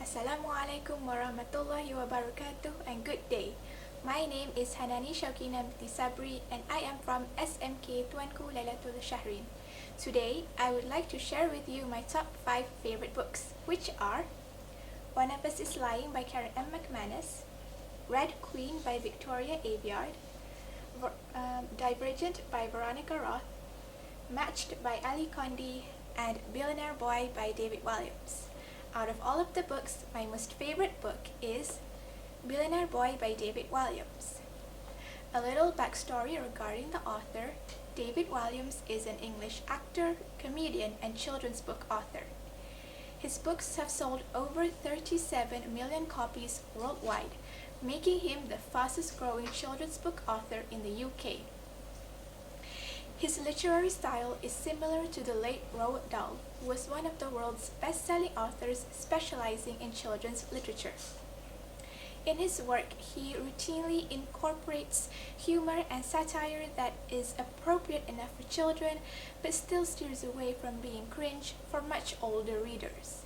Assalamualaikum warahmatullahi wabarakatuh and good day. My name is Hannani Syauqina Binti Sabri and I am from SMK Tuanku Lailatul Syahrin. Today, I would like to share with you my top 5 favorite books, which are One of Us is Lying by Karen M. McManus, Red Queen by Victoria Aveyard, Divergent by Veronica Roth, Matched by Ali Condi, and Billionaire Boy by David Walliams. Out of all of the books, my most favorite book is Billionaire Boy by David Walliams. A little backstory regarding the author. David Walliams is an English actor, comedian, and children's book author. His books have sold over 37 million copies worldwide, making him the fastest growing children's book author in the UK. His literary style is similar to the late Roald Dahl, who was one of the world's best-selling authors specializing in children's literature. In his work, he routinely incorporates humor and satire that is appropriate enough for children, but still steers away from being cringe for much older readers.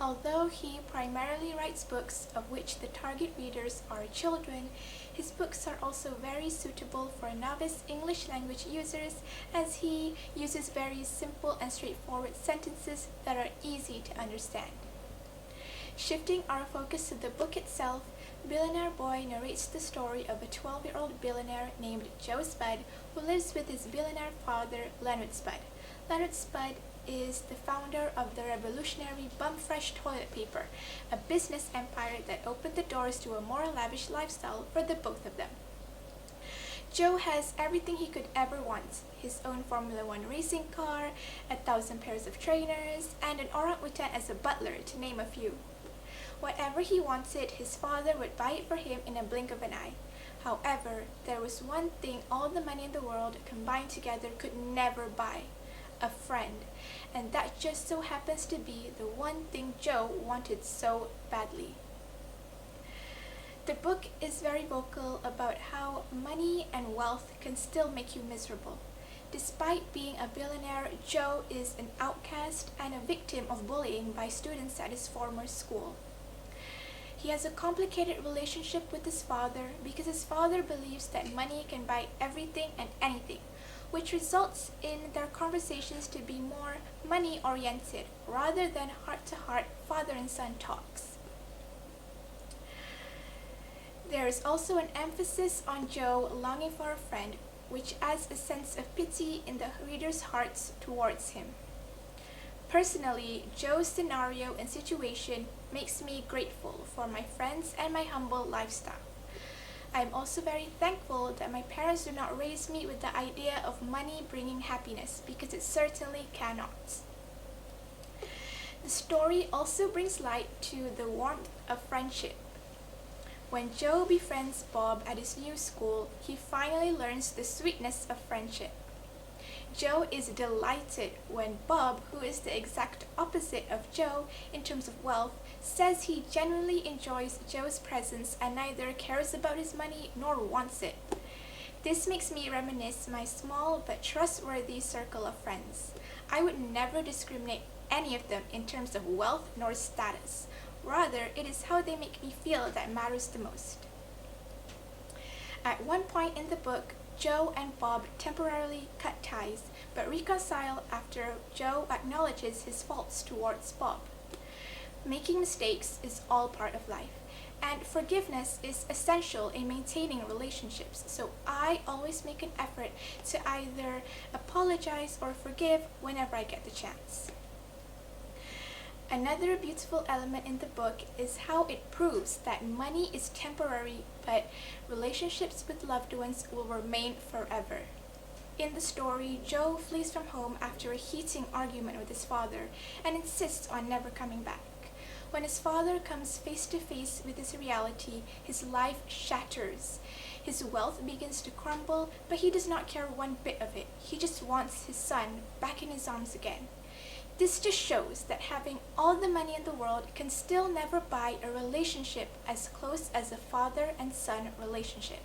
Although he primarily writes books of which the target readers are children, his books are also very suitable for novice English language users, as he uses very simple and straightforward sentences that are easy to understand. Shifting our focus to the book itself, Billionaire Boy narrates the story of a 12-year-old billionaire named Joe Spud who lives with his billionaire father, Leonard Spud. Leonard Spud is the founder of the revolutionary Bumfresh toilet paper, a business empire that opened the doors to a more lavish lifestyle for the both of them. Joe has everything he could ever want: his own Formula One racing car, 1,000 pairs of trainers, and an orangutan as a butler, to name a few. Whatever he wanted, his father would buy it for him in a blink of an eye. However, there was one thing all the money in the world combined together could never buy: a friend. And that just so happens to be the one thing Joe wanted so badly. The book is very vocal about how money and wealth can still make you miserable. Despite being a billionaire, Joe is an outcast and a victim of bullying by students at his former school. He has a complicated relationship with his father because his father believes that money can buy everything and anything, which results in their conversations to be more money-oriented rather than heart-to-heart father and son talks. There is also an emphasis on Joe longing for a friend, which adds a sense of pity in the reader's hearts towards him. Personally, Joe's scenario and situation makes me grateful for my friends and my humble lifestyle. I am also very thankful that my parents do not raise me with the idea of money bringing happiness, because it certainly cannot. The story also brings light to the warmth of friendship. When Joe befriends Bob at his new school, he finally learns the sweetness of friendship. Joe is delighted when Bob, who is the exact opposite of Joe in terms of wealth, says he genuinely enjoys Joe's presence and neither cares about his money nor wants it. This makes me reminisce my small but trustworthy circle of friends. I would never discriminate any of them in terms of wealth nor status. Rather, it is how they make me feel that matters the most. At one point in the book, Joe and Bob temporarily cut ties, but reconcile after Joe acknowledges his faults towards Bob. Making mistakes is all part of life, and forgiveness is essential in maintaining relationships, so I always make an effort to either apologize or forgive whenever I get the chance. Another beautiful element in the book is how it proves that money is temporary, but relationships with loved ones will remain forever. In the story, Joe flees from home after a heated argument with his father and insists on never coming back. When his father comes face to face with his reality, his life shatters. His wealth begins to crumble, but he does not care one bit of it. He just wants his son back in his arms again. This just shows that having all the money in the world can still never buy a relationship as close as a father and son relationship.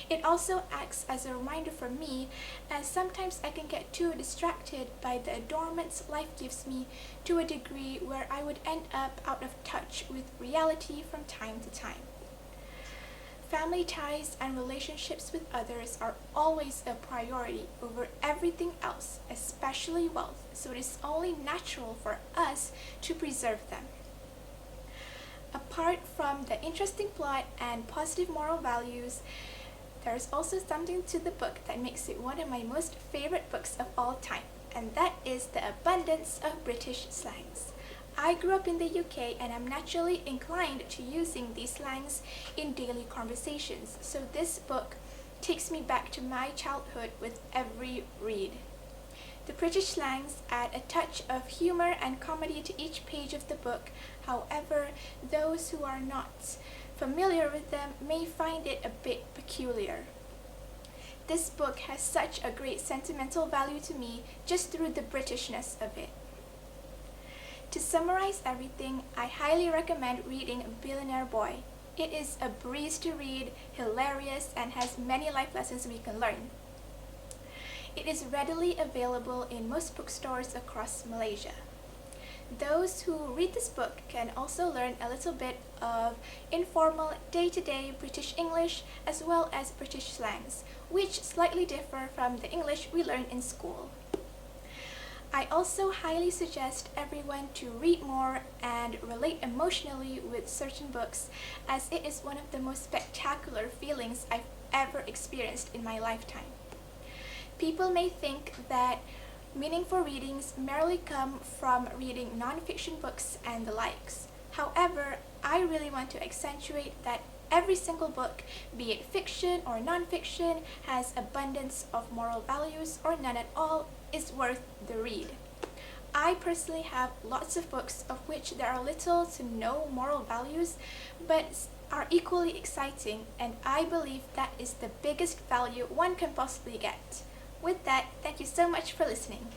It also acts as a reminder for me, as sometimes I can get too distracted by the adornments life gives me to a degree where I would end up out of touch with reality from time to time. Family ties and relationships with others are always a priority over everything else, especially wealth, so it is only natural for us to preserve them. Apart from the interesting plot and positive moral values, there is also something to the book that makes it one of my most favorite books of all time, and that is the abundance of British slangs. I grew up in the UK and am naturally inclined to using these slangs in daily conversations, so this book takes me back to my childhood with every read. The British slangs add a touch of humor and comedy to each page of the book. However, those who are not familiar with them may find it a bit peculiar. This book has such a great sentimental value to me just through the Britishness of it. To summarize everything, I highly recommend reading Billionaire Boy. It is a breeze to read, hilarious, and has many life lessons we can learn. It is readily available in most bookstores across Malaysia. Those who read this book can also learn a little bit of informal day-to-day British English as well as British slangs, which slightly differ from the English we learn in school. I also highly suggest everyone to read more and relate emotionally with certain books, as it is one of the most spectacular feelings I've ever experienced in my lifetime. People may think that meaningful readings merely come from reading non-fiction books and the likes. However, I really want to accentuate that every single book, be it fiction or non-fiction, has abundance of moral values or none at all, is worth the read. I personally have lots of books of which there are little to no moral values, but are equally exciting, and I believe that is the biggest value one can possibly get. With that, thank you so much for listening.